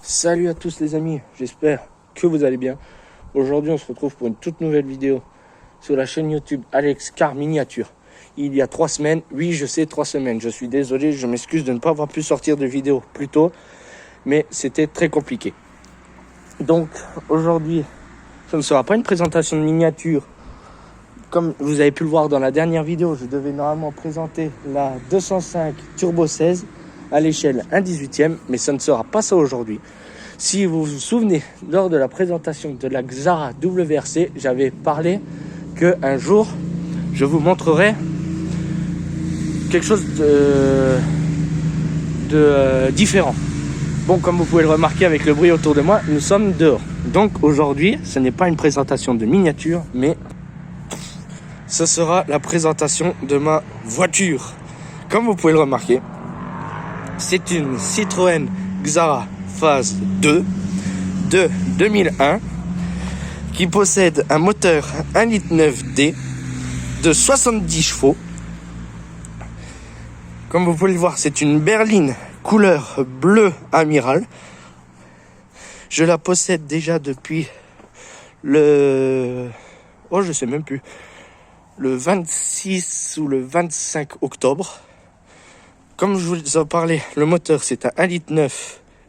Salut à tous les amis, j'espère que vous allez bien. Aujourd'hui on se retrouve pour une toute nouvelle vidéo sur la chaîne YouTube Alex Car Miniature. Il y a 3 semaines, oui je sais 3 semaines, je suis désolé, je m'excuse de ne pas avoir pu sortir de vidéo plus tôt, mais c'était très compliqué. Donc aujourd'hui, ce ne sera pas une présentation de miniature. Comme vous avez pu le voir dans la dernière vidéo, je devais normalement présenter la 205 Turbo 16 à l'échelle 1/18e, mais ça ne sera pas ça aujourd'hui. Si vous vous souvenez, lors de la présentation de la Xara WRC, j'avais parlé qu'un jour, je vous montrerai quelque chose de différent. Bon, comme vous pouvez le remarquer avec le bruit autour de moi, nous sommes dehors. Donc aujourd'hui, ce n'est pas une présentation de miniature, mais ce sera la présentation de ma voiture. Comme vous pouvez le remarquer, c'est une Citroën Xara Phase 2 de 2001 qui possède un moteur 1,9 litre D de 70 chevaux. Comme vous pouvez le voir, c'est une berline couleur bleu amiral. Je la possède déjà depuis le 26 ou le 25 octobre. Comme je vous en parlais, le moteur c'est un 1,9 litre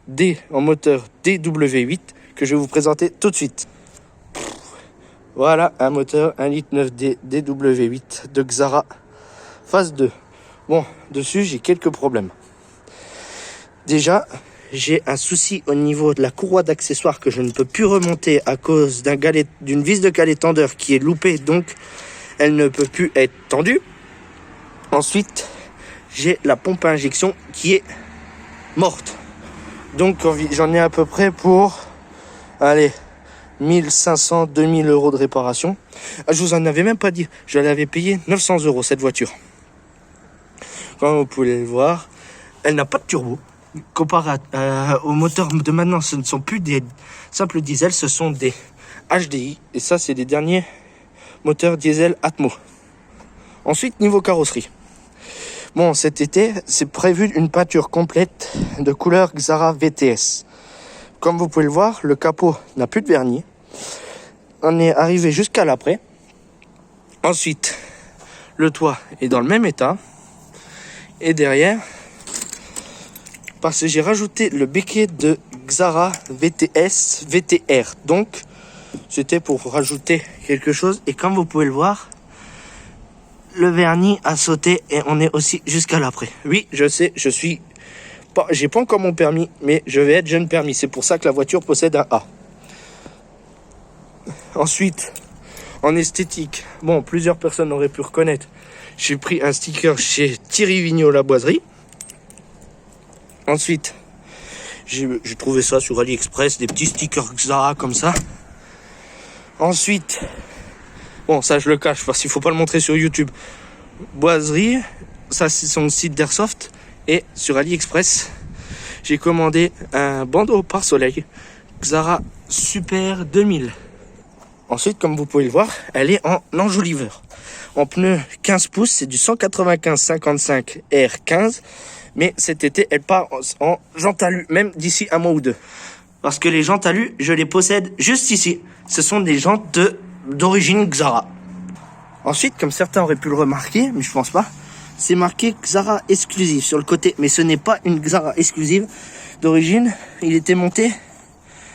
D en moteur DW8 que je vais vous présenter tout de suite. Voilà un moteur 1,9 litre D DW8 de Xara Phase 2. Bon, dessus j'ai quelques problèmes. Déjà, j'ai un souci au niveau de la courroie d'accessoires que je ne peux plus remonter à cause d'une vis de galet tendeur qui est loupée, donc elle ne peut plus être tendue. Ensuite, j'ai la pompe à injection qui est morte. Donc j'en ai à peu près pour 1500-2000 euros de réparation. Je vous en avais même pas dit, je l'avais payé 900 euros cette voiture. Comme vous pouvez le voir, elle n'a pas de turbo. Comparé aux moteurs de maintenant, ce ne sont plus des simples diesel, ce sont des HDI. Et ça, c'est des derniers moteurs diesel Atmo. Ensuite, niveau carrosserie. Bon, cet été, c'est prévu une peinture complète de couleur Xara VTS. Comme vous pouvez le voir, le capot n'a plus de vernis. On est arrivé jusqu'à l'après. Ensuite, le toit est dans le même état. Et derrière, parce que j'ai rajouté le béquet de Xara VTS VTR. Donc, c'était pour rajouter quelque chose. Et comme vous pouvez le voir, le vernis a sauté et on est aussi jusqu'à l'après. Oui, je sais, j'ai pas encore mon permis, mais je vais être jeune permis. C'est pour ça que la voiture possède un A. Ensuite, en esthétique, bon, plusieurs personnes auraient pu reconnaître. J'ai pris un sticker chez Thierry Vigneault La Boiserie. Ensuite, j'ai trouvé ça sur AliExpress, des petits stickers Xara comme ça. Ensuite, bon, ça je le cache parce qu'il faut pas le montrer sur YouTube. Boiserie, ça c'est son site d'Airsoft. Et sur AliExpress, j'ai commandé un bandeau pare-soleil Xara Super 2000. Ensuite, comme vous pouvez le voir, elle est en enjoliveur. En pneu 15 pouces, c'est du 195-55 R15. Mais cet été, elle part en jantes alu, même d'ici un mois ou deux. Parce que les jantes alu, je les possède juste ici. Ce sont des jantes d'origine Xara. Ensuite, comme certains auraient pu le remarquer, mais je pense pas, c'est marqué Xara exclusive sur le côté. Mais ce n'est pas une Xara exclusive d'origine. Il était monté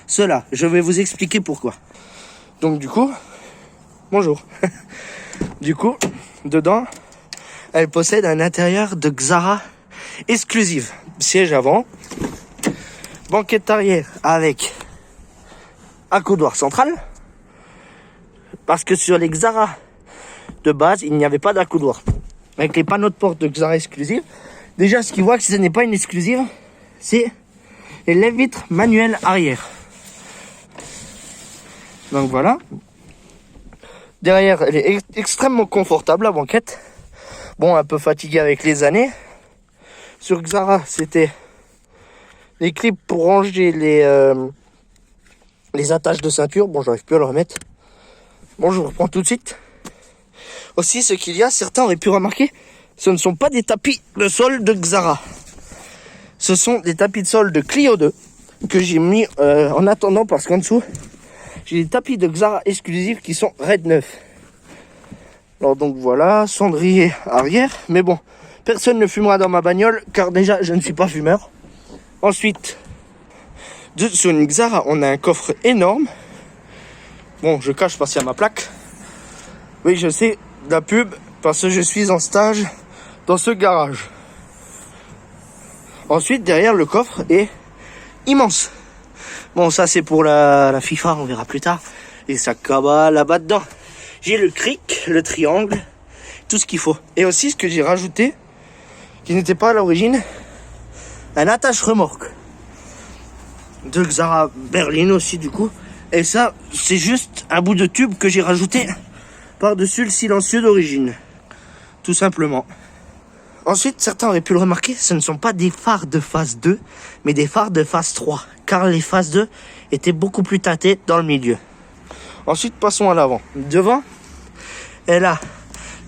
cela. Je vais vous expliquer pourquoi. Donc du coup, bonjour. Du coup, dedans, elle possède un intérieur de Xara exclusive. Siège avant, banquette arrière avec accoudoir central. Parce que sur les Xara de base, il n'y avait pas d'accoudoir. Avec les panneaux de porte de Xara exclusive, déjà ce qu'ils voient que ce n'est pas une exclusive, c'est les lève-vitres manuelles arrière. Donc voilà. Derrière, elle est extrêmement confortable, la banquette. Bon, un peu fatiguée avec les années. Sur Xara, c'était les clips pour ranger les attaches de ceinture. Bon, j'arrive plus à le remettre. Bon, je reprends tout de suite. Aussi, ce qu'il y a, certains auraient pu remarquer, ce ne sont pas des tapis de sol de Xara. Ce sont des tapis de sol de Clio 2 que j'ai mis en attendant parce qu'en dessous, j'ai des tapis de Xara exclusifs qui sont Red 9. Alors donc voilà, cendrier arrière. Mais bon, personne ne fumera dans ma bagnole car déjà je ne suis pas fumeur. Ensuite, sur une Xara, on a un coffre énorme. Bon, je cache parce qu'il y a ma plaque. Oui, je sais, la pub, parce que je suis en stage dans ce garage. Ensuite, derrière, le coffre est immense. Bon, ça c'est pour la FIFA, on verra plus tard. Et ça cabale là-bas dedans. J'ai le cric, le triangle, tout ce qu'il faut. Et aussi, ce que j'ai rajouté, qui n'était pas à l'origine, un attache-remorque. De Xara Berlin aussi, du coup. Et ça, c'est juste un bout de tube que j'ai rajouté par-dessus le silencieux d'origine. Tout simplement. Ensuite, certains auraient pu le remarquer, ce ne sont pas des phares de phase 2, mais des phares de phase 3. Car les phases 2 étaient beaucoup plus tâtées dans le milieu. Ensuite, passons à l'avant. Devant, elle a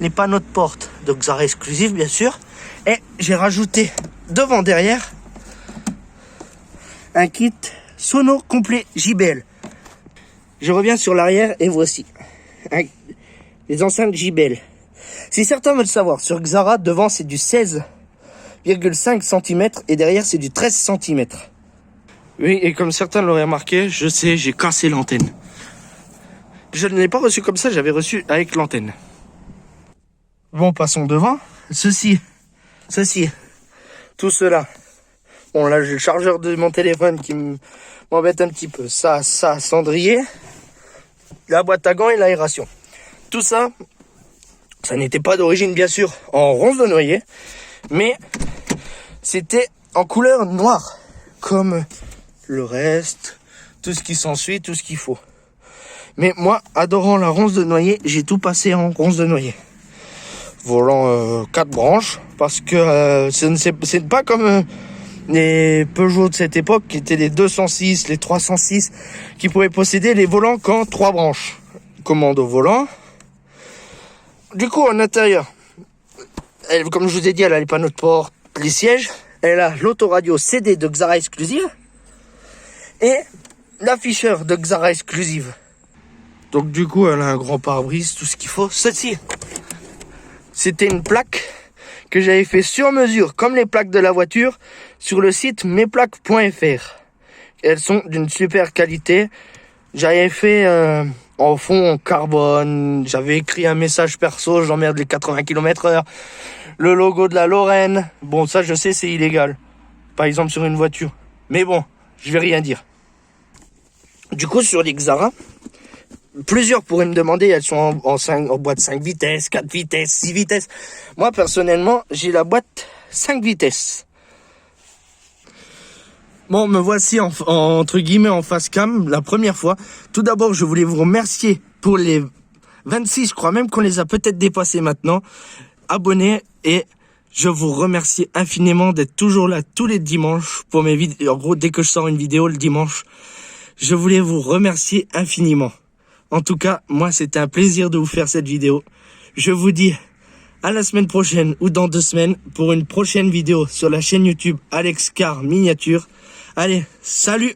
les panneaux de porte de Xara exclusif, bien sûr. Et j'ai rajouté devant, derrière, un kit sono complet JBL. Je reviens sur l'arrière et voici les enceintes JBL. Si certains veulent savoir, sur Xara, devant c'est du 16,5 cm et derrière c'est du 13 cm. Oui, et comme certains l'auraient remarqué, je sais, j'ai cassé l'antenne. Je ne l'ai pas reçu comme ça, j'avais reçu avec l'antenne. Bon, passons devant. Ceci, tout cela. Bon, là j'ai le chargeur de mon téléphone qui m'embête un petit peu. Ça, cendrier, la boîte à gants et l'aération. Tout ça, ça n'était pas d'origine bien sûr en ronce de noyer, mais c'était en couleur noire, comme le reste, tout ce qui s'ensuit, tout ce qu'il faut. Mais moi, adorant la ronce de noyer, j'ai tout passé en ronce de noyer. Volant 4 branches, parce que c'est pas comme les Peugeot de cette époque, qui étaient les 206, les 306, qui pouvaient posséder les volants qu'en 3 branches. Commande au volant. Du coup, en intérieur, comme je vous ai dit, elle a les panneaux de porte, les sièges. Elle a l'autoradio CD de Xara exclusive. Et l'afficheur de Xara exclusive. Donc du coup, elle a un grand pare-brise, tout ce qu'il faut. Ceci, c'était une plaque que j'avais fait sur mesure, comme les plaques de la voiture, sur le site mesplaques.fr. Elles sont d'une super qualité. J'avais fait en fond en carbone, j'avais écrit un message perso, j'emmerde les 80 km/h, le logo de la Lorraine. Bon, ça je sais, c'est illégal, par exemple sur une voiture. Mais bon, je vais rien dire. Du coup, sur les Xara, plusieurs pourraient me demander, elles sont en boîte 5 vitesses, 4 vitesses, 6 vitesses. Moi, personnellement, j'ai la boîte 5 vitesses. Bon, me voici entre guillemets en face cam, la première fois. Tout d'abord, je voulais vous remercier pour les 26, je crois même qu'on les a peut-être dépassés maintenant, abonnés. Et je vous remercie infiniment d'être toujours là tous les dimanches pour mes vidéos. En gros, dès que je sors une vidéo le dimanche, je voulais vous remercier infiniment. En tout cas, moi, c'était un plaisir de vous faire cette vidéo. Je vous dis à la semaine prochaine ou dans 2 semaines pour une prochaine vidéo sur la chaîne YouTube Alex Car Miniature. Allez, salut!